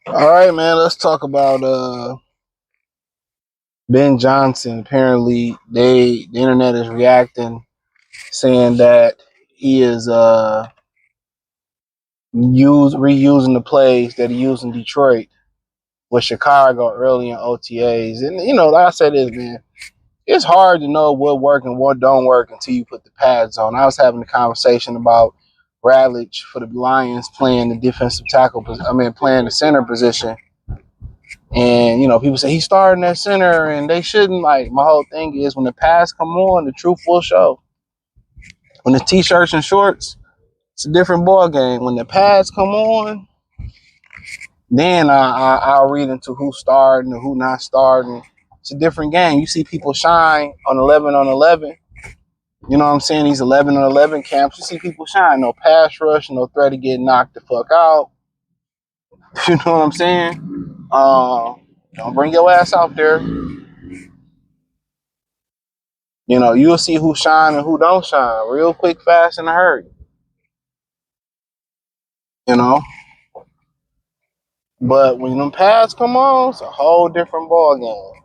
All right, man. Let's talk about Ben Johnson. Apparently, the internet is reacting, saying that he is reusing the plays that he used in Detroit with Chicago early in OTAs. And like I said, this man, it's hard to know what work and what don't work until you put the pads on. I was having a conversation about Radlich for the Lions playing the defensive tackle. Playing the center position. And people say he's starting at center, and they shouldn't. Like, my whole thing is, when the pads come on, the truth will show. When the t-shirts and shorts, it's a different ball game. When the pads come on, then I'll read into who's starting or who not starting. It's a different game. You see people shine on 11 on 11. You know what I'm saying? These 11 on 11 camps, you see people shine. No pass rush, no threat of getting knocked the fuck out. You know what I'm saying? Don't bring your ass out there. You'll see who shine and who don't shine real quick, fast, in a hurry. You know, but when them pads come on, it's a whole different ball game.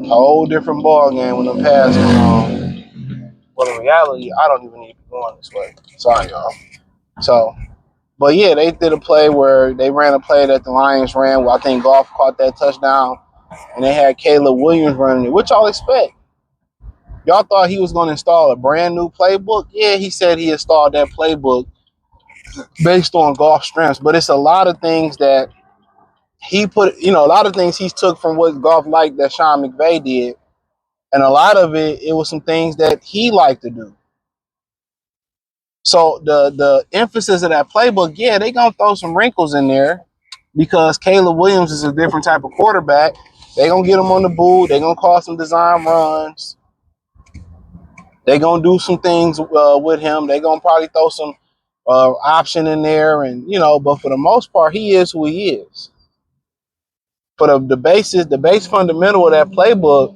Whole different ball game when them pads come on. But in reality, I don't even need to be going this way. Sorry, y'all. So, but yeah, they did a play where they ran a play that the Lions ran. Where I think Goff caught that touchdown, and they had Caleb Williams running it. What y'all expect? Y'all thought he was going to install a brand new playbook? Yeah, he said he installed that playbook based on Goff's strengths, but it's a lot of things that he put, a lot of things he took from what Goff liked that Sean McVay did, and a lot of it was some things that he liked to do. So the emphasis of that playbook, yeah, they gonna throw some wrinkles in there because Caleb Williams is a different type of quarterback. They gonna get him on the boot. They gonna call some design runs. They gonna do some things with him. They gonna probably throw some option in there, and but for the most part, he is who he is. For the base fundamental of that playbook,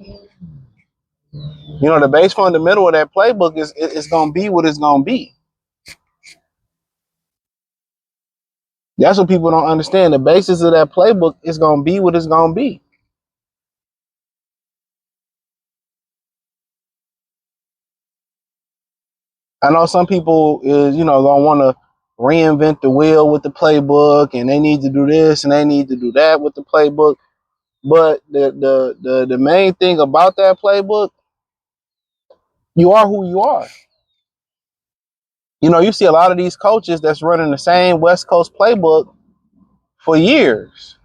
the base fundamental of that playbook is gonna be what it's gonna be. That's what people don't understand. The basis of that playbook is gonna be what it's gonna be. I know some people is gonna want to reinvent the wheel with the playbook, and they need to do this and they need to do that with the playbook. But the main thing about that playbook, you are who you are. You see a lot of these coaches that's running the same West Coast playbook for years.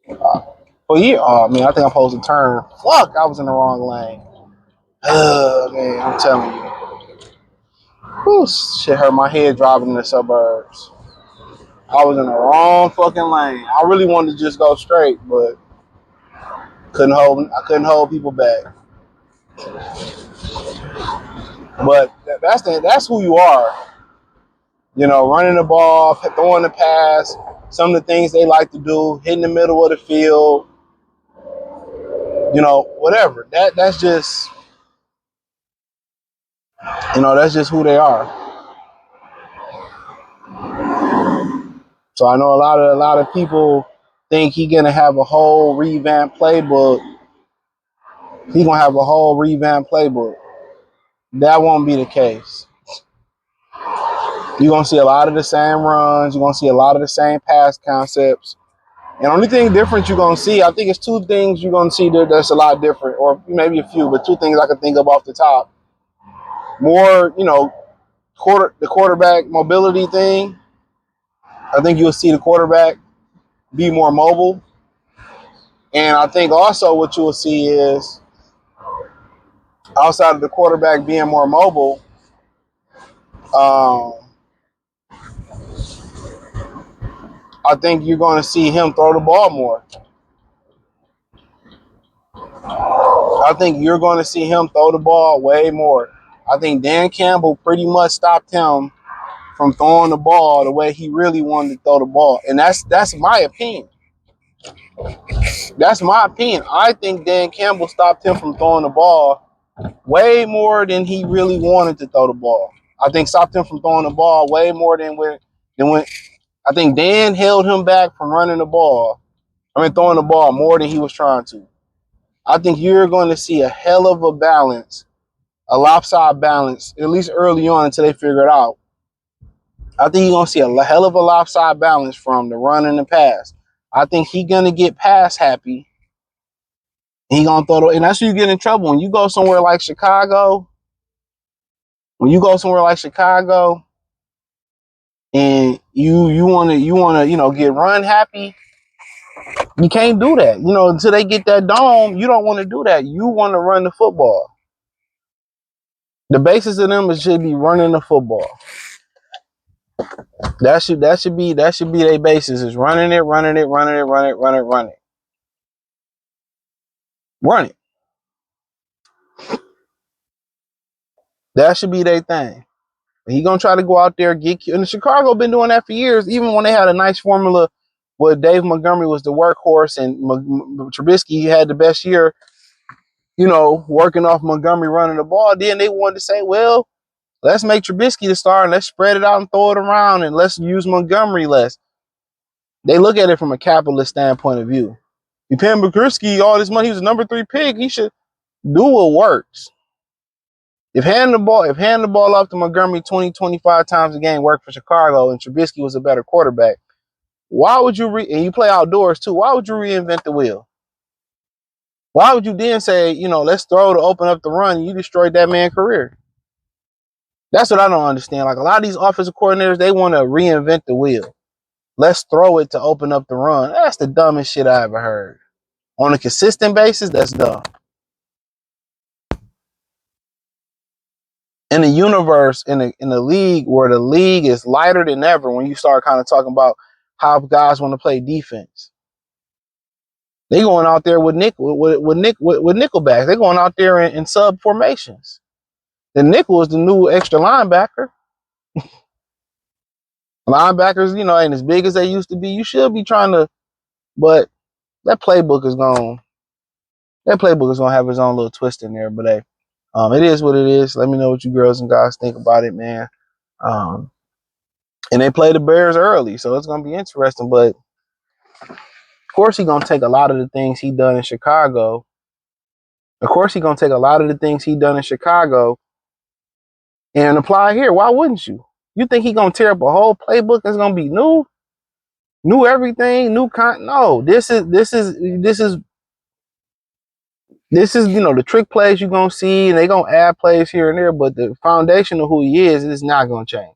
Oh man, I think I'm supposed to turn. Fuck, I was in the wrong lane. Man, I'm telling you. Whew, shit hurt my head driving in the suburbs. I was in the wrong fucking lane. I really wanted to just go straight, but I couldn't hold people back. But that's who you are. Running the ball, throwing the pass, some of the things they like to do, hitting the middle of the field, whatever. That's just who they are. So I know a lot of people think he's gonna have a whole revamped playbook. He's gonna have a whole revamped playbook. That won't be the case. You're gonna see a lot of the same runs. You're gonna see a lot of the same pass concepts. And the only thing different you're gonna see, I think it's two things you're gonna see that's a lot different, or maybe a few, but two things I can think of off the top. More, the quarterback mobility thing. I think you'll see the quarterback be more mobile. And I think also what you will see is, outside of the quarterback being more mobile, um, I think you're going to see him throw the ball more. I think you're going to see him throw the ball way more. I think Dan Campbell pretty much stopped him from throwing the ball the way he really wanted to throw the ball. And that's my opinion. That's my opinion. I think Dan Campbell stopped him from throwing the ball way more than he really wanted to throw the ball. I think stopped him from throwing the ball way more than when I think Dan held him back from running the ball. Throwing the ball more than he was trying to. I think you're going to see a hell of a balance, a lopsided balance, at least early on until they figure it out. I think you're going to see a hell of a lopsided balance from the run and the pass. I think he's going to get pass happy. He going to throw and that's where you get in trouble. When you go somewhere like Chicago, and you want to get run happy, you can't do that. Until they get that dome, you don't want to do that. You want to run the football. The basis of them should be running the football. That should be their basis, is running it. Run it. That should be their thing. He gonna try to go out there, get cute. And Chicago been doing that for years. Even when they had a nice formula where Dave Montgomery was the workhorse and Trubisky had the best year, working off Montgomery running the ball. Then they wanted to say, well, let's make Trubisky the star and let's spread it out and throw it around and let's use Montgomery less. They look at it from a capitalist standpoint of view. You pay Trubisky all this money, he was a number 3 pick. He should do what works. If handing the ball off to Montgomery 20, 25 times a game worked for Chicago and Trubisky was a better quarterback, why would you and you play outdoors too, why would you reinvent the wheel? Why would you then say, let's throw to open up the run and you destroyed that man's career? That's what I don't understand. Like a lot of these offensive coordinators, they want to reinvent the wheel. Let's throw it to open up the run. That's the dumbest shit I ever heard. On a consistent basis, that's dumb. In the universe, in the league, where the league is lighter than ever, when you start kind of talking about how guys want to play defense, they going out there with nickelbacks. They going out there in sub formations. The nickel is the new extra linebacker. Linebackers, ain't as big as they used to be. You should be trying to, but that playbook is gonna have its own little twist in there. But hey, it is what it is. Let me know what you girls and guys think about it, man. And they play the Bears early, so it's gonna be interesting. But of course, he's gonna take a lot of the things he done in Chicago. And apply here. Why wouldn't you? You think he's gonna tear up a whole playbook that's gonna be new everything, new content? No, this is the trick plays you're gonna see, and they gonna add plays here and there, but the foundation of who he is not gonna change.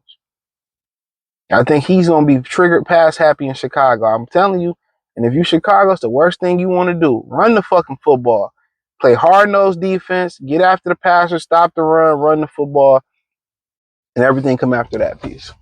I think he's gonna be triggered pass happy in Chicago. I'm telling you. And if you Chicago, it's the worst thing you want to do. Run the fucking football. Play hard-nosed defense. Get after the passer. Stop the run. Run the football. And everything come after that piece.